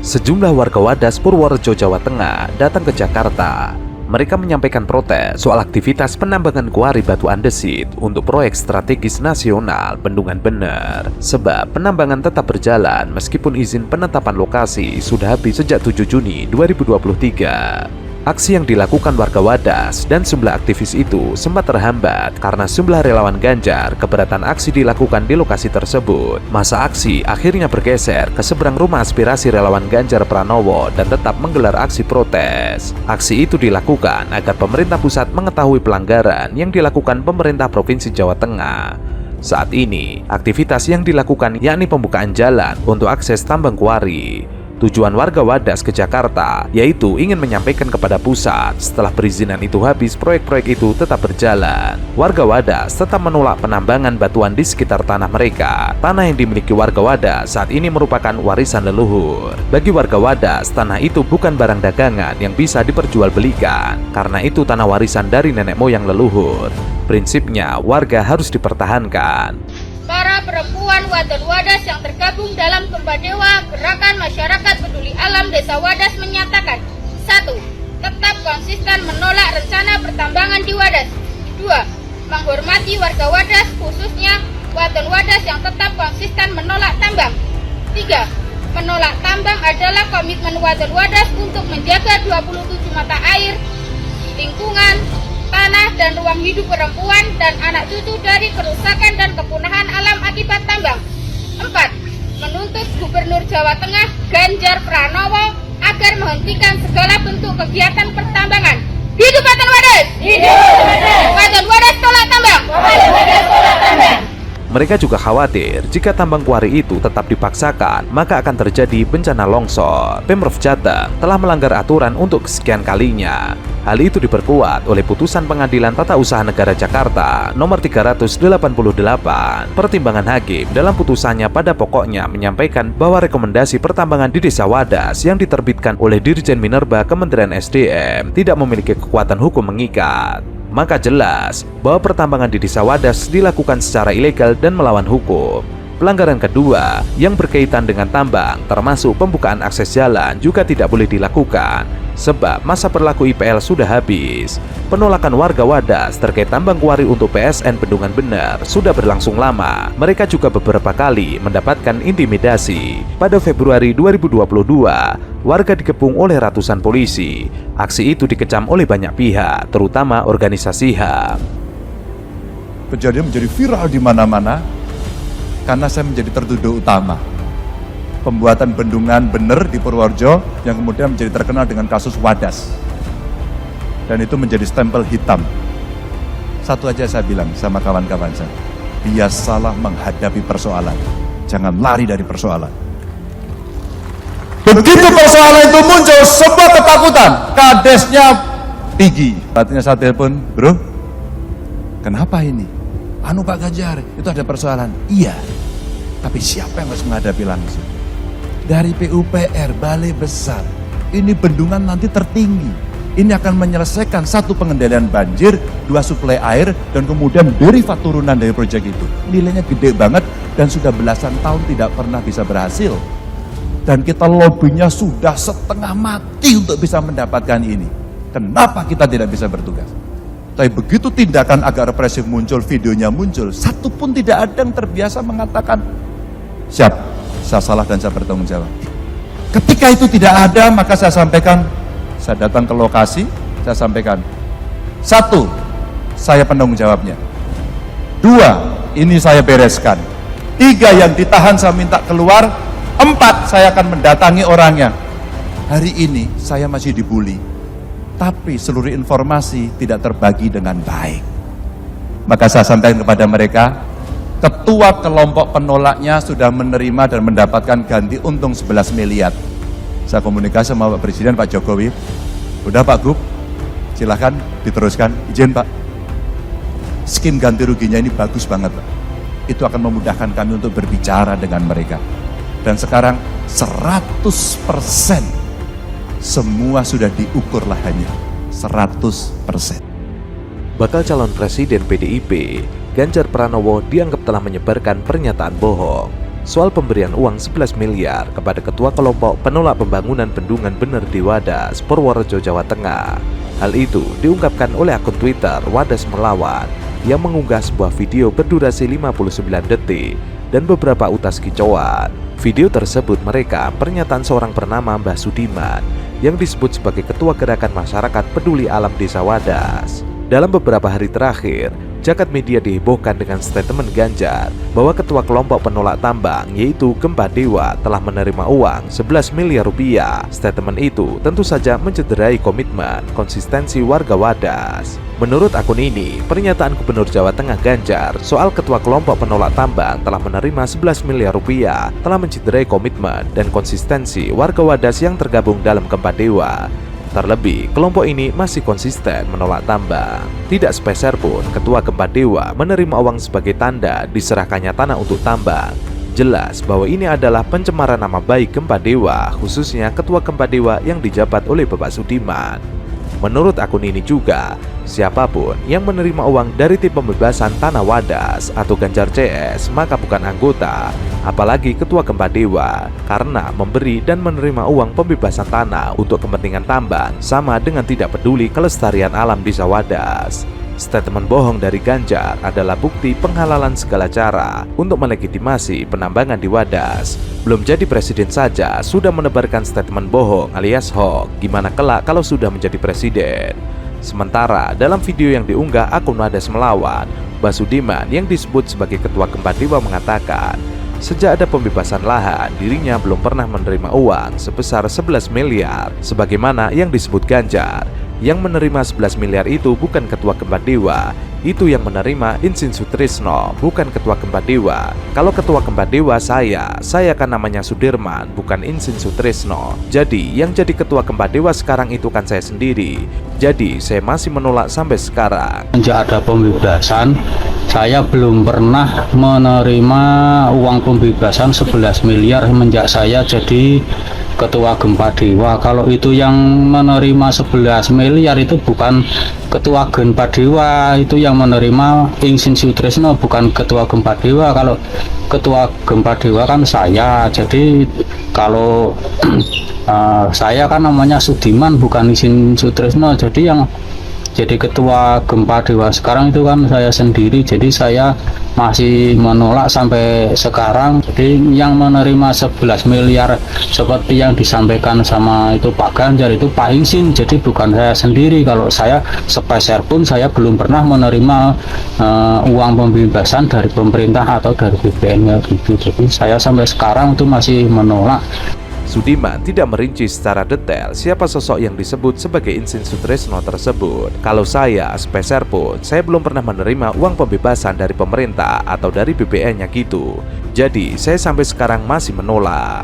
Sejumlah warga Wadas Purworejo, Jawa Tengah datang ke Jakarta. Mereka menyampaikan protes soal aktivitas penambangan kuari batu andesit untuk proyek strategis nasional Bendungan Bener. Sebab penambangan tetap berjalan meskipun izin penetapan lokasi sudah habis sejak 7 Juni 2023. Aksi yang dilakukan warga Wadas dan sejumlah aktivis itu sempat terhambat karena sejumlah relawan Ganjar keberatan aksi dilakukan di lokasi tersebut. Masa aksi akhirnya bergeser ke seberang rumah aspirasi relawan Ganjar Pranowo dan tetap menggelar aksi protes. Aksi itu dilakukan agar pemerintah pusat mengetahui pelanggaran yang dilakukan pemerintah Provinsi Jawa Tengah. Saat ini, aktivitas yang dilakukan yakni pembukaan jalan untuk akses tambang kuari. Tujuan warga Wadas ke Jakarta yaitu ingin menyampaikan kepada pusat setelah perizinan itu habis proyek-proyek itu tetap berjalan. Warga Wadas tetap menolak penambangan batuan di sekitar tanah mereka. Tanah yang dimiliki warga Wadas saat ini merupakan warisan leluhur. Bagi warga Wadas, tanah itu bukan barang dagangan yang bisa diperjualbelikan. Karena itu tanah warisan dari nenek moyang leluhur. Prinsipnya warga harus dipertahankan. Para perempuan Wadon Wadas yang tergabung dalam Kembadewa Gerakan Masyarakat Peduli Alam Desa Wadas menyatakan 1. Tetap konsisten menolak rencana pertambangan di Wadas. 2. Menghormati warga Wadas khususnya Wadon Wadas yang tetap konsisten menolak tambang. 3. Menolak tambang adalah komitmen Wadon Wadas untuk menjaga 27 mata air, lingkungan, tanah dan ruang hidup perempuan dan anak cucu dari kerusakan dan kepunahan alam akibat tambang. 4. Menuntut Gubernur Jawa Tengah Ganjar Pranowo agar menghentikan segala bentuk kegiatan pertambangan. Hidup Wadon Wadas! Hidup Wadon Wadas tolak tambang! Wadon Wadas tolak tambang! Mereka juga khawatir jika tambang kuari itu tetap dipaksakan, maka akan terjadi bencana longsor. Pemprov Jateng telah melanggar aturan untuk kesekian kalinya. Hal itu diperkuat oleh putusan Pengadilan Tata Usaha Negara Jakarta nomor 388. Pertimbangan hakim dalam putusannya pada pokoknya menyampaikan bahwa rekomendasi pertambangan di Desa Wadas yang diterbitkan oleh Dirjen Minerba Kementerian SDM tidak memiliki kekuatan hukum mengikat. Maka jelas bahwa pertambangan di Desa Wadas dilakukan secara ilegal dan melawan hukum. Pelanggaran kedua yang berkaitan dengan tambang termasuk pembukaan akses jalan juga tidak boleh dilakukan sebab masa berlaku IPL sudah habis. Penolakan warga Wadas terkait tambang kuari untuk PSN Bendungan Bener sudah berlangsung lama. Mereka juga beberapa kali mendapatkan intimidasi. Pada Februari 2022, warga dikepung oleh ratusan polisi. Aksi itu dikecam oleh banyak pihak, terutama organisasi HAM. Kejadian menjadi viral di mana-mana karena saya menjadi tertuduh utama. Pembuatan bendungan bener di Purworejo yang kemudian menjadi terkenal dengan kasus Wadas. Dan itu menjadi stempel hitam. Satu aja saya bilang sama kawan-kawan saya, biasalah menghadapi persoalan, jangan lari dari persoalan. Begitu persoalan itu muncul, semua ketakutan, kadesnya tinggi. Artinya saya telepon, bro, kenapa ini? Anu Pak Ganjar, itu ada persoalan. Iya, tapi siapa yang harus menghadapi langsung? Dari PUPR, Balai Besar, ini bendungan nanti tertinggi. Ini akan menyelesaikan 1 pengendalian banjir, 2 suplai air, dan kemudian derivat turunan dari proyek itu. Nilainya gede banget dan sudah belasan tahun tidak pernah bisa berhasil. Dan kita lobbynya sudah setengah mati untuk bisa mendapatkan ini. Kenapa kita tidak bisa bertugas? Tapi begitu tindakan agak represif muncul, videonya muncul, satu pun tidak ada yang terbiasa mengatakan, siap, saya salah dan saya bertanggung jawab. Ketika itu tidak ada, maka saya sampaikan, saya datang ke lokasi, saya sampaikan, 1, saya penanggung jawabnya. 2, ini saya bereskan. 3, yang ditahan saya minta keluar. 4, saya akan mendatangi orangnya. Hari ini saya masih dibully, tapi seluruh informasi tidak terbagi dengan baik. Maka saya sampaikan kepada mereka, ketua kelompok penolaknya sudah menerima dan mendapatkan ganti untung 11 miliar. Saya komunikasi sama Pak Presiden, Pak Jokowi, udah Pak Gub, silahkan diteruskan, izin Pak. Skim ganti ruginya ini bagus banget Pak. Itu akan memudahkan kami untuk berbicara dengan mereka. Dan sekarang 100% semua sudah diukur lahannya, 100%. Bakal calon presiden PDIP, Ganjar Pranowo dianggap telah menyebarkan pernyataan bohong. soal pemberian uang 11 miliar kepada ketua kelompok penolak pembangunan bendungan bener di Wadas, Purworejo, Jawa Tengah. Hal itu diungkapkan oleh akun Twitter Wadas Melawan yang mengunggah sebuah video berdurasi 59 detik dan beberapa utas kicauan. Video tersebut merekam pernyataan seorang bernama Mbah Sudiman yang disebut sebagai Ketua Gerakan Masyarakat Peduli Alam Desa Wadas. Dalam beberapa hari terakhir, jagat media dihebohkan dengan statement Ganjar bahwa ketua kelompok penolak tambang yaitu Gempa Dewa telah menerima uang 11 miliar rupiah. Statement itu tentu saja mencederai komitmen konsistensi warga Wadas. Menurut akun ini, pernyataan Gubernur Jawa Tengah Ganjar soal ketua kelompok penolak tambang telah menerima 11 miliar rupiah telah mencederai komitmen dan konsistensi warga Wadas yang tergabung dalam Gempa Dewa. Terlebih, kelompok ini masih konsisten menolak tambang. Tidak sepeser pun ketua Gempa Dewa menerima uang sebagai tanda diserahkannya tanah untuk tambang. Jelas bahwa ini adalah pencemaran nama baik Gempa Dewa, khususnya ketua Gempa Dewa yang dijabat oleh Bapak Sudiman. Menurut akun ini juga, siapapun yang menerima uang dari tim pembebasan tanah Wadas atau Ganjar CS maka bukan anggota, apalagi ketua Gempa Dewa, karena memberi dan menerima uang pembebasan tanah untuk kepentingan tambang sama dengan tidak peduli kelestarian alam desa Wadas. Statement bohong dari Ganjar adalah bukti penghalalan segala cara untuk melegitimasi penambangan di Wadas. Belum jadi presiden saja sudah menebarkan statement bohong alias hoax, gimana kelak kalau sudah menjadi presiden? Sementara dalam video yang diunggah akun Wadas Melawan, Mbah Sudiman yang disebut sebagai Ketua Gempa Dewa mengatakan, sejak ada pembebasan lahan, dirinya belum pernah menerima uang sebesar 11 miliar, sebagaimana yang disebut Ganjar. Yang menerima 11 miliar itu bukan Ketua Gempa Dewa, itu yang menerima Insin Sutrisno, bukan Ketua Gempa Dewa. Kalau Ketua Gempa Dewa saya kan namanya Sudirman, bukan Insin Sutrisno. Jadi yang jadi Ketua Gempa Dewa sekarang itu kan saya sendiri. Jadi saya masih menolak sampai sekarang. Sejak ada pembebasan, saya belum pernah menerima uang pembebasan 11 miliar semenjak saya jadi Ketua Gempa Dewa. Kalau itu yang menerima 11 miliar itu bukan Ketua Gempa Dewa, itu yang menerima Insin Sutrisno, bukan Ketua Gempa Dewa. Kalau Ketua Gempa Dewa kan saya. Jadi kalau saya kan namanya Sudiman, bukan Insin Sutrisno. Jadi yang jadi Ketua Gempa Dewa sekarang itu kan saya sendiri. Jadi saya masih menolak sampai sekarang. Jadi yang menerima 11 miliar seperti yang disampaikan sama itu Pak Ganjar itu Pak Insin, jadi bukan saya sendiri. Kalau saya sepeser pun saya belum pernah menerima uang pembebasan dari pemerintah atau dari BPN gitu. Jadi saya sampai sekarang itu masih menolak. Sudiman tidak merinci secara detail siapa sosok yang disebut sebagai Insin Sutrisno tersebut. Kalau saya, sepeser pun, saya belum pernah menerima uang pembebasan dari pemerintah atau dari BPN-nya gitu. Jadi, saya sampai sekarang masih menolak.